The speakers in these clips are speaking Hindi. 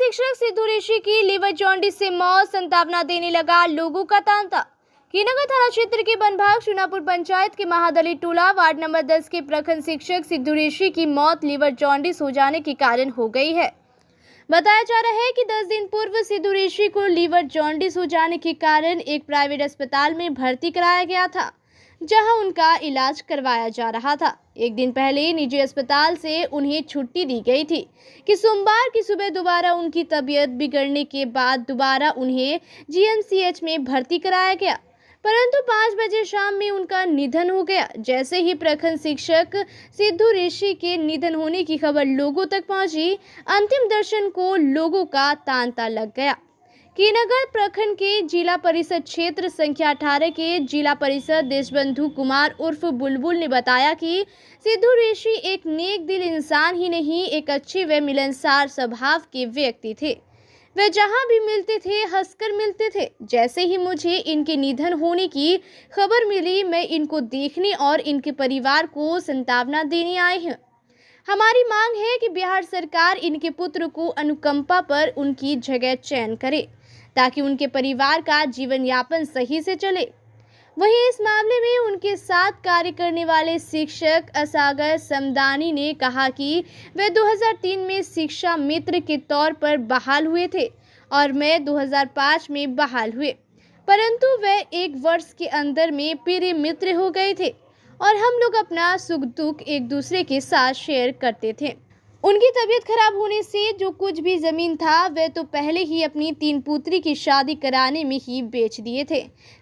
शिक्षक सिद्धू ऋषि की लिवर जॉन्डिस से मौत, संतावना देने लगा लोगों का तांता। कीनगर थाना क्षेत्र के बनभाग चुनापुर पंचायत के महादली टोला वार्ड नंबर 10 के प्रखंड शिक्षक सिद्धू ऋषि की मौत लिवर जॉन्डिस हो जाने के कारण हो गई है। बताया जा रहा है कि 10 दिन पूर्व सिद्धू ऋषि को लिवर जॉन्डिस हो जाने के कारण एक प्राइवेट अस्पताल में भर्ती कराया गया था, जहां उनका इलाज करवाया जा रहा था। एक दिन पहले निजी अस्पताल से उन्हें छुट्टी दी गई थी कि सोमवार की सुबह दोबारा उनकी तबीयत बिगड़ने के बाद दोबारा उन्हें जीएमसीएच में भर्ती कराया गया, परंतु 5 बजे शाम में उनका निधन हो गया। जैसे ही प्रखंड शिक्षक सिद्धू ऋषि के निधन होने की खबर लोगों तक पहुंची, अंतिम दर्शन को लोगों का तांता लग गया। कीनगर प्रखंड के जिला परिषद क्षेत्र संख्या 18 के जिला परिषद देशबंधु कुमार उर्फ बुलबुल ने बताया कि सिद्धू ऋषि एक नेक दिल इंसान ही नहीं, एक अच्छे व मिलनसार स्वभाव के व्यक्ति थे। वे जहां भी मिलते थे हंसकर मिलते थे। जैसे ही मुझे इनके निधन होने की खबर मिली, मैं इनको देखने और इनके परिवार को सांत्वना देने आई हूं। हमारी मांग है कि बिहार सरकार इनके पुत्र को अनुकंपा पर उनकी जगह चयन करे, ताकि उनके परिवार का जीवन यापन सही से चले। वहीं इस मामले में उनके साथ कार्य करने वाले शिक्षक असागर समदानी ने कहा कि वे 2003 में शिक्षा मित्र के तौर पर बहाल हुए थे और मैं 2005 में बहाल हुए, परंतु वे 1 वर्ष के अंदर में प्रिय मित्र हो गए थे और हम लोग अपना सुख दुख एक दूसरे के साथ शेयर करते थे। उनकी तबीयत खराब होने से जो कुछ भी जमीन था वे तो पहले ही अपनी 3 पुत्री की शादी कराने में ही बेच दिए थे।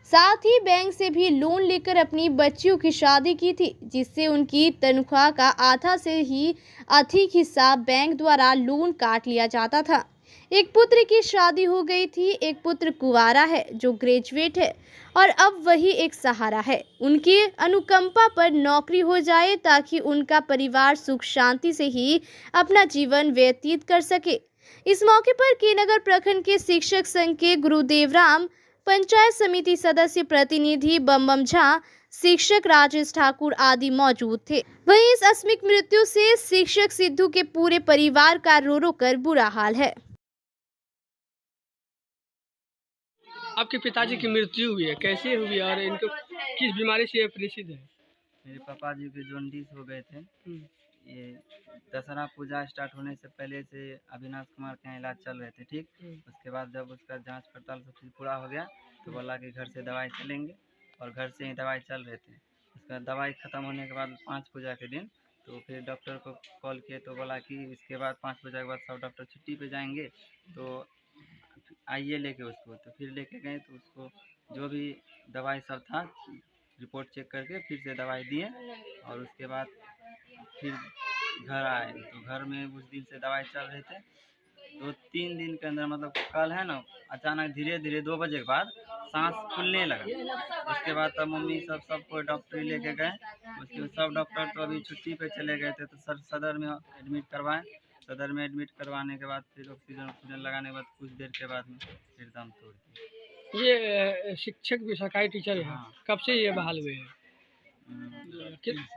साथ ही बैंक से भी लोन लेकर अपनी बच्चियों की शादी की थी, जिससे उनकी तनख्वाह का आधा से ही अधिक हिस्सा बैंक द्वारा लोन काट लिया जाता था। एक पुत्र की शादी हो गई थी, एक पुत्र कुंवारा है जो ग्रेजुएट है और अब वही एक सहारा है। उनकी अनुकंपा पर नौकरी हो जाए ताकि उनका परिवार सुख शांति से ही अपना जीवन व्यतीत कर सके। इस मौके पर कीनगर प्रखंड के शिक्षक संघ के गुरुदेव राम, पंचायत समिति सदस्य प्रतिनिधि बम झा, शिक्षक राजेश ठाकुर आदि मौजूद थे। वहीं इस आकस्मिक मृत्यु से शिक्षक सिद्धू के पूरे परिवार का रो रो कर बुरा हाल है। आपके पिताजी की मृत्यु हुई है, कैसे हुई और इनको किस बीमारी से प्रसिद्ध है? मेरे पापा जी के जॉन्डिस हो गए थे। ये दशहरा पूजा स्टार्ट होने से पहले से अविनाश कुमार के यहाँ इलाज चल रहे थे, ठीक। उसके बाद जब उसका जांच पड़ताल सब चीज़ पूरा हो गया तो बोला कि घर से दवाई चलेंगे और घर से ही दवाई चल रहे थे। उसका दवाई ख़त्म होने के बाद 5 पूजा के दिन तो फिर डॉक्टर को कॉल किए तो बोला कि इसके बाद 5 पूजा के बाद सब डॉक्टर छुट्टी पे जाएंगे, तो आइए लेके उसको। तो फिर लेके गए तो उसको जो भी दवाई सब था रिपोर्ट चेक करके फिर से दवाई दिए और उसके बाद फिर घर आए। तो घर में उस दिन से दवाई चल रहे थे। 2-3 दिन के अंदर मतलब कल है ना, अचानक धीरे धीरे 2 बजे के बाद सांस फूलने लगा। उसके बाद तब मम्मी सब कोई डॉक्टर लेके गए। उसके सब डॉक्टर तो अभी छुट्टी पे चले गए थे, तो सदर में एडमिट करवाएं। सदर में एडमिट करवाने के बाद फिर ऑक्सीजन लगाने के बाद कुछ देर के बाद में फिर दम तोड़ दिया। ये शिक्षक भी सरकारी टीचर है। हाँ। कब से ये बहाल हुए हैं?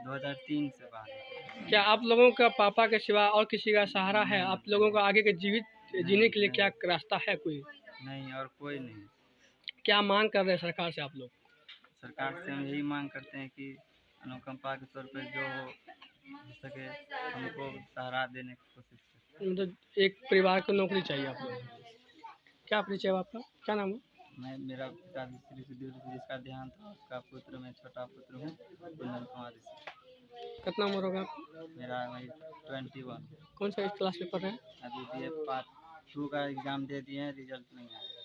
2003 से बाहर। क्या आप लोगों का पापा के सिवा और किसी का सहारा है? आप लोगों का आगे के जीवित जीने के लिए क्या रास्ता है? कोई नहीं और कोई नहीं। क्या मांग कर रहे हैं सरकार से आप लोग? सरकार से हम यही मांग करते हैं कि अनुकंपा के तौर पर जो हो सके हमको सहारा देने की कोशिश करें। मतलब एक परिवार को नौकरी चाहिए आप लोग। क्या परिचय है आपका? क्या नाम है? मेरा पिता श्री सिद्धू ऋषि जिसका देहांत था, उसका पुत्र मैं छोटा पुत्र हूँ, कुंदन कुमार ऋषि। कितना उम्र होगा आपका? मेरा वही 21। कौन सा क्लास में पढ़ रहे हैं? अभी BA पार्ट 2 का एग्ज़ाम दे दिए हैं, रिजल्ट नहीं आया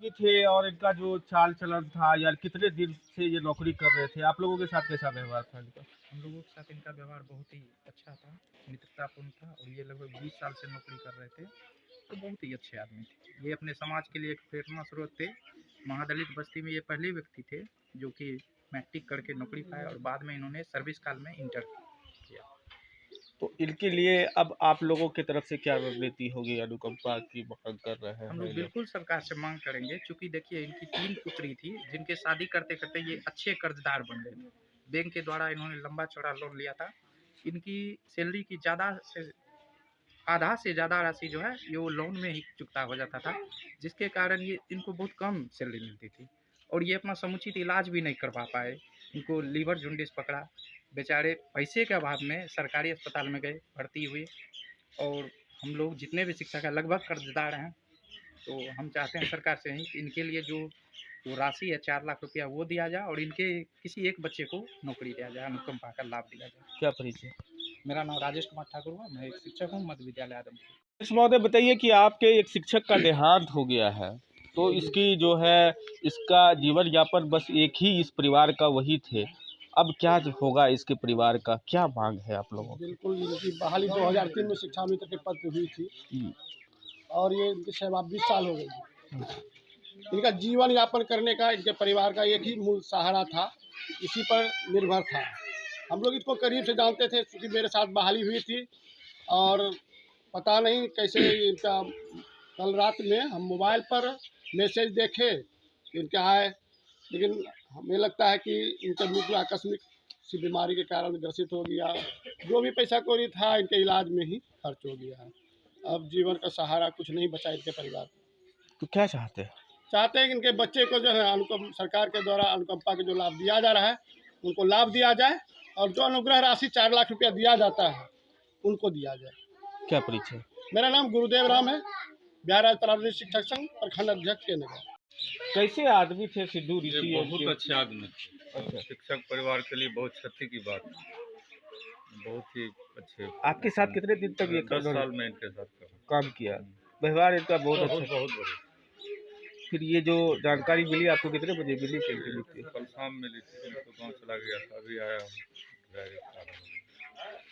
ये थे। और इनका जो चाल चलन था यार, कितने दिन से ये नौकरी कर रहे थे, आप लोगों के साथ कैसा व्यवहार था इनका? हम लोगों के साथ इनका व्यवहार बहुत ही अच्छा था, मित्रतापूर्ण था और ये लगभग 20 साल से नौकरी कर रहे थे, तो बहुत ही अच्छे आदमी थे। ये अपने समाज के लिए एक प्रेरणा स्रोत थे। महादलित बस्ती में ये पहले व्यक्ति थे जो कि मैट्रिक करके नौकरी पाए और बाद में इन्होंने सर्विस काल में इंटर किया। तो इनके लिए अब आप लोगों की तरफ से क्या रणनीति होगी? अनुकंपा की मांग कर रहे हैं हम लोग बिल्कुल सरकार से मांग करेंगे, क्योंकि देखिए इनकी 3 पुत्री थी जिनके शादी करते करते ये अच्छे कर्जदार बन गए। बैंक के द्वारा इन्होंने लंबा चौड़ा लोन लिया था। इनकी सैलरी की ज़्यादा से आधा से ज़्यादा राशि जो है ये वो लोन में ही चुकता हो जाता था, जिसके कारण ये इनको बहुत कम सैलरी मिलती थी और ये अपना समुचित इलाज भी नहीं करवा पाए। इनको लीवर जॉन्डिस पकड़ा, बेचारे पैसे के अभाव में सरकारी अस्पताल में गए, भर्ती हुए। और हम लोग जितने भी शिक्षक हैं लगभग कर्जदार हैं, तो हम चाहते हैं सरकार से ही कि इनके लिए जो वो राशि है 4 लाख रुपया वो दिया जाए और इनके किसी एक बच्चे को नौकरी दिया जाए, अनुकंपा का लाभ दिया जाए। क्या परिचय? मेरा नाम राजेश कुमार ठाकुर हुआ, मैं एक शिक्षक हूँ मध्य विद्यालय आदमपुर। इस महोदय बताइए कि आपके एक शिक्षक का देहांत हो गया है, तो इसकी जो है इसका जीवन यापन बस एक ही इस परिवार का वही थे, अब क्या होगा इसके परिवार का, क्या मांग है आप लोगों की? बिल्कुल, इनकी बहाली 2003 में शिक्षा मित्र के पद पे हुई थी और ये इनकी सेवा 20 साल हो गई। इनका जीवन यापन करने का इनके परिवार का एक ही मूल सहारा था, इसी पर निर्भर था। हम लोग इसको करीब से जानते थे क्योंकि मेरे साथ बहाली हुई थी और पता नहीं कैसे इनका कल रात में हम मोबाइल पर मैसेज देखे इनके आए, लेकिन हमें लगता है कि इनका मृत्यु आकस्मिक सी बीमारी के कारण ग्रसित हो गया। जो भी पैसा कौड़ी था इनके इलाज में ही खर्च हो गया है। अब जीवन का सहारा कुछ नहीं बचा इनके परिवार। तो क्या चाहते हैं? चाहते हैं कि इनके बच्चे को जो है सरकार के द्वारा अनुकंपा के जो लाभ दिया जा रहा है उनको लाभ दिया जाए और जो अनुग्रह राशि 4 लाख रुपया दिया जाता है उनको दिया जाए। क्या परिचय? मेरा नाम गुरुदेव राम है, बिहार राज्य प्रारंभिक शिक्षक संघ प्रखंड अध्यक्ष के नगर। कैसे आदमी थे सिद्धू ऋषि? ये बहुत अच्छे आदमी थे। अच्छा। शिक्षक परिवार के लिए बहुत क्षति की बात है। बहुत ही अच्छे। आपके साथ कितने दिन तक ये 10 साल में इनके साथ काम किया? व्यवहार इनका बहुत बहुत अच्छा। बहुत बढ़िया। फिर ये जो जानकारी मिली आपको कितने बजे मिली? कल शाम मिली थी, इनको गाँव चला गया था, अभी आया हूँ।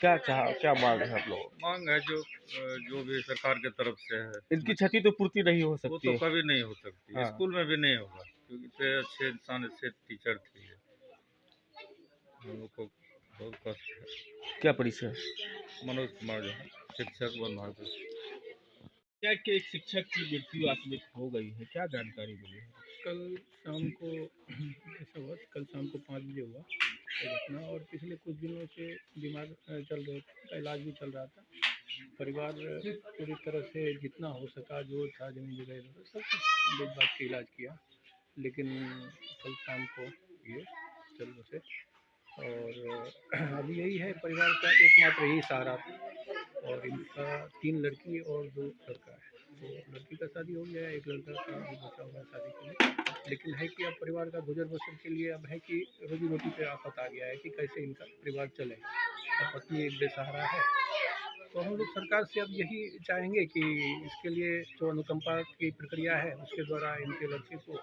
क्या मांग है आप लोगों? मांग है जो भी सरकार के तरफ से है, इनकी क्षति तो पूर्ति नहीं हो वो सकती तो है। कभी नहीं हो सकती। हाँ। स्कूल में भी नहीं होगा क्योंकि इतने अच्छे इंसान, अच्छे टीचर थे। हम लोग को बहुत कष्ट है। क्या परिचय? मनोज कुमार जो है शिक्षक बनवा। क्या कि एक शिक्षक की मृत्यु आकस्मिक हो गई है, क्या जानकारी मिली है? कल शाम को ऐसा हुआ, कल शाम को 5 बजे हुआ ये घटना और पिछले कुछ दिनों से बीमार चल रहे थे, का इलाज भी चल रहा था। परिवार पूरी तरह से जितना हो सका जो था जमीन जगह सब कुछ बेच बात के इलाज किया, लेकिन कल शाम को ये चल बसे। और अभी यही है परिवार का एकमात्र यही सहारा था और इनका 3 लड़की और 2 लड़का है। तो लड़की का शादी हो गया है, एक लड़का का भी बचा हुआ है शादी के लिए, लेकिन है कि अब परिवार का गुजर बसर के लिए अब है कि रोजी रोटी पे आफत आ गया है कि कैसे इनका परिवार चले। और पत्नी एक बेसहारा है, तो हम लोग सरकार से अब यही चाहेंगे कि इसके लिए जो अनुकंपा की प्रक्रिया है उसके द्वारा इनके लड़के को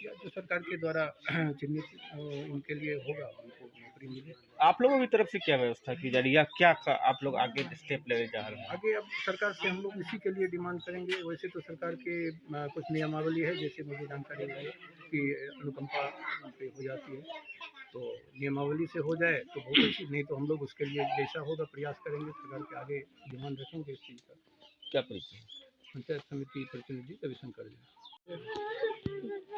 या जो सरकार के द्वारा चिन्हित इनके लिए होगा उनको नौकरी मिले। आप लोगों की तरफ से क्या व्यवस्था की जा रही है, क्या आप लोग आगे स्टेप लेने जा रहे हैं? आगे अब सरकार से हम लोग इसी के लिए डिमांड करेंगे। वैसे तो सरकार के कुछ नियमावली है, जैसे मुझे जानकारी है कि अनुकंपा पे हो जाती है, तो नियमावली से हो जाए तो बहुत अच्छी, नहीं तो हम लोग उसके लिए जैसा होगा प्रयास करेंगे, सरकार के आगे डिमांड रखेंगे इस चीज़ का। क्या परिचय? पंचायत समिति प्रतिनिधि रविशंकर जी।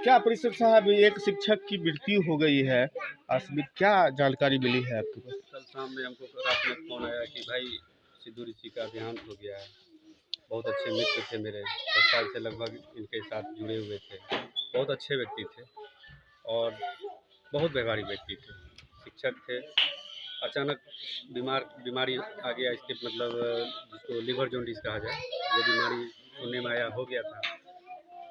क्या परिषद साहब, एक शिक्षक की मृत्यु हो गई है आकस्मिक, क्या जानकारी मिली है आपके पास? कल शाम में हमको रात में फ़ोन आया कि भाई सिद्धू ऋषि का देहांत हो गया है। बहुत अच्छे मित्र थे मेरे, 10 साल से लगभग इनके साथ जुड़े हुए थे। बहुत अच्छे व्यक्ति थे और बहुत व्यवहारिक व्यक्ति थे, शिक्षक थे। अचानक बीमारी आ गया, इसके मतलब जिसको लीवर जॉन्डिस कहा जाए, वो बीमारी सुनने में आया, हो गया था।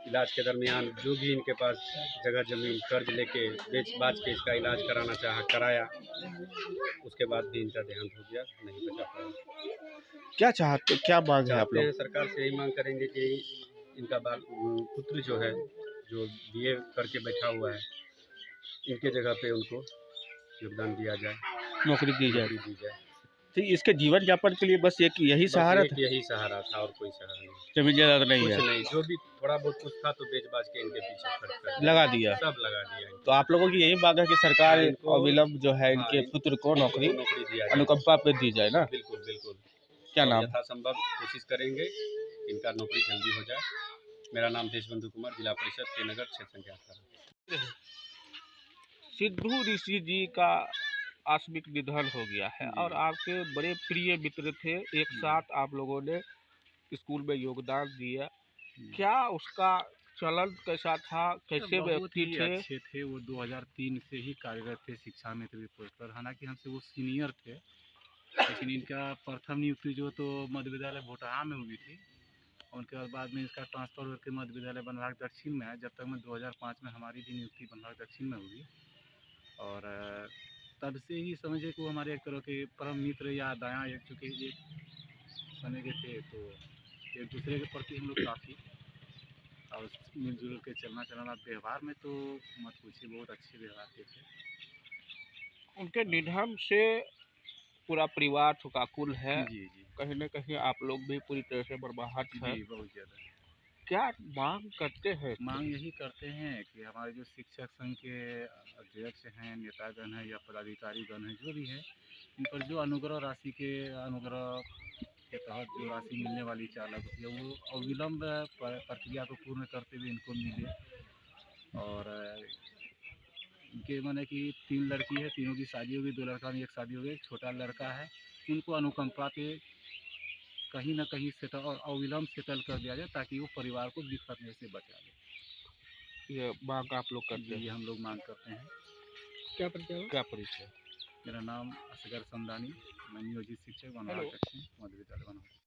इलाज के दरमियान जो भी इनके पास जगह ज़मीन कर्ज लेके बेच के इसका इलाज कराना कराया, उसके बाद भी इनका देहांत हो गया, नहीं बचा पाया। क्या चाहते, क्या मांग है आप चाहते हैं लोग? सरकार से यही मांग करेंगे कि इनका पुत्र जो है, जो BA करके बैठा हुआ है, इनके जगह पे उनको योगदान दिया जाए, नौकरी दी जाए। नौकरी दी जाए। तो इसके जीवन यापन के लिए बस एक यही बस सहारा एक था, यही सहारा था और कोई सहारा नहीं। जमीन जायदाद नहीं कुछ है, नहीं, जो भी थोड़ा बहुत कुछ था तो बेच बाच के इनके पीछे खर्च कर दिया। लगा दिया। सब लगा दिया इनको। तो आप लोगों की यही मांग है कि सरकार हाँ, इनको- अविलंब जो है हाँ, इनके पुत्र को नौकरी नौकरी दिया जाए। अनुकंपा पे दी जाए ना? बिल्कुल बिल्कुल। क्या और नाम? यथासंभव कोशिश करेंगे इनका नौकरी जल्दी हो जाए। मेरा नाम देशबंधु कुमार, जिला परिषद के नगर, क्षेत्र संख्या 18। सिद्धू ऋषि जी का आकस्मिक निधन हो गया है जी। और आपके बड़े प्रिय मित्र थे, एक साथ आप लोगों ने स्कूल में योगदान दिया। क्या उसका चलन कैसा था, कैसे बहुत व्यक्ति ही थे? अच्छे थे वो, 2003 से ही कार्यरत थे शिक्षा मित्र भी पोस्ट पर। हालांकि हमसे वो सीनियर थे, लेकिन इनका प्रथम नियुक्ति जो तो मध्य विद्यालय भोटाहा में हुई थी। उनके बाद में इसका ट्रांसफ़र होकर मध्य विद्यालय बनभाग दक्षिण में है। जब तक मैं 2005 में हमारी भी नियुक्ति बनभाग दक्षिण में हुई, और तब से ही समझे कि वो हमारे एक तरह के परम मित्र या दायां एक चूँकि एक समय के थे, तो एक दूसरे के प्रति हम लोग काफ़ी और मिलजुल के चलना व्यवहार में तो मत पूछिए, बहुत अच्छे व्यवहार के थे। उनके निधन से पूरा परिवार शोकाकुल है। जी, जी। कहीं न कहीं आप लोग भी पूरी तरह से बर्बाहट हैं। जी, बहुत ज़्यादा। क्या माँग करते हैं? मांग यही करते हैं कि हमारे जो शिक्षक संघ के अध्यक्ष हैं, नेतागण हैं या पदाधिकारीगण हैं, जो भी हैं, इन पर जो अनुग्रह राशि के अनुग्रह के तहत जो राशि मिलने वाली 4 लाख रुपये, वो अविलंब प्रक्रिया को पूर्ण करते हुए इनको मिले। और इनके माने कि 3 लड़की है, तीनों की शादी हो गई, 2 लड़का में 1 शादी हो गई, एक छोटा लड़का है। उनको अनुकंपा पे कहीं न कहीं सेटल और अविलंब सेटल कर दिया जाए, ताकि वो परिवार को बिखरने से बचा ले। ये माँग आप लोग करते जी, हैं। हम लोग मांग करते हैं। क्या परिचय? क्या परिचय? मेरा नाम असगर समदानी, मैं नियोजित शिक्षक बनवाड़ दक्षिण मध्य विद्यालय बनवाड़।